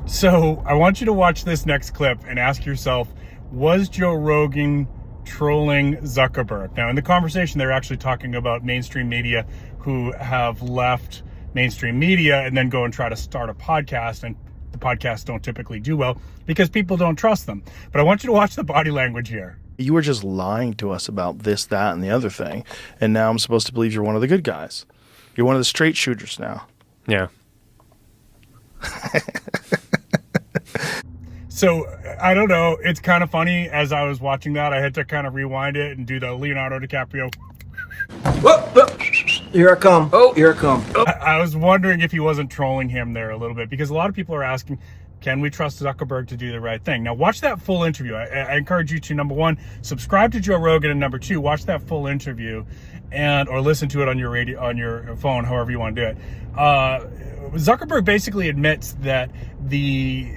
So I want you to watch this next clip and ask yourself, was Joe Rogan trolling Zuckerberg? Now, in the conversation, they're actually talking about mainstream media who have left mainstream media and then go and try to start a podcast, and the podcasts don't typically do well because people don't trust them. But I want you to watch the body language here. You were just lying to us about this, that, and the other thing, and now I'm supposed to believe you're one of the good guys. You're one of the straight shooters now. Yeah. So, I don't know, it's kind of funny. As I was watching that, I had to kind of rewind it and do the Leonardo DiCaprio. Here I come. Oh, here I come. I was wondering if he wasn't trolling him there a little bit, because a lot of people are asking, can we trust Zuckerberg to do the right thing? Now, watch that full interview. I encourage you to, number one, subscribe to Joe Rogan, and number two, watch that full interview or listen to it on your radio, on your phone, however you want to do it. Zuckerberg basically admits that the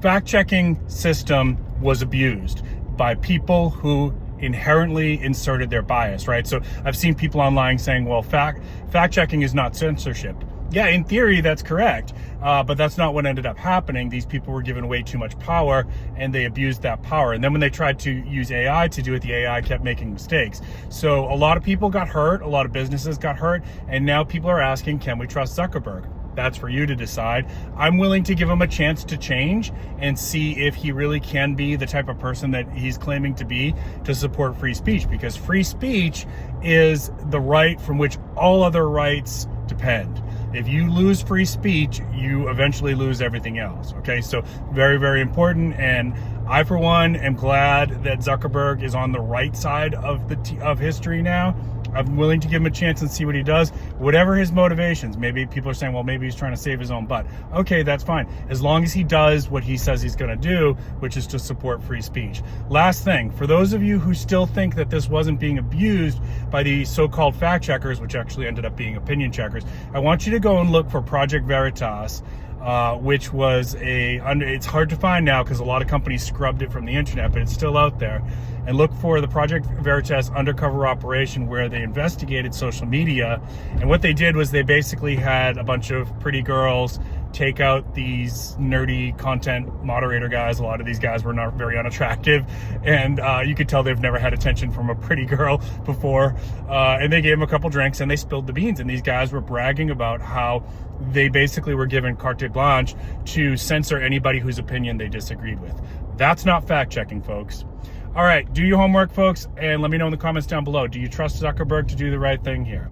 fact-checking system was abused by people who inherently inserted their bias, right? So I've seen people online saying, well, fact-checking is not censorship. Yeah, in theory, that's correct, but that's not what ended up happening. These people were given way too much power, and they abused that power. And then when they tried to use AI to do it, the AI kept making mistakes. So a lot of people got hurt, a lot of businesses got hurt, and now people are asking, can we trust Zuckerberg? That's for you to decide. I'm willing to give him a chance to change and see if he really can be the type of person that he's claiming to be, to support free speech, because free speech is the right from which all other rights depend. If you lose free speech, you eventually lose everything else. Okay, so very, very important. And I, for one, am glad that Zuckerberg is on the right side of history now. I'm willing to give him a chance and see what he does. Whatever his motivations, maybe people are saying, well, maybe he's trying to save his own butt. Okay, that's fine. As long as he does what he says he's going to do, which is to support free speech. Last thing, for those of you who still think that this wasn't being abused by the so-called fact checkers, which actually ended up being opinion checkers, I want you to go and look for Project Veritas, which was it's hard to find now because a lot of companies scrubbed it from the internet, but it's still out there. And look for the Project Veritas undercover operation where they investigated social media. And what they did was they basically had a bunch of pretty girls take out these nerdy content moderator guys. A lot of these guys were not very unattractive, and you could tell they've never had attention from a pretty girl before. And they gave them a couple drinks and they spilled the beans. And these guys were bragging about how they basically were given carte blanche to censor anybody whose opinion they disagreed with. That's not fact-checking, folks. All right, do your homework, folks, and let me know in the comments down below. Do you trust Zuckerberg to do the right thing here?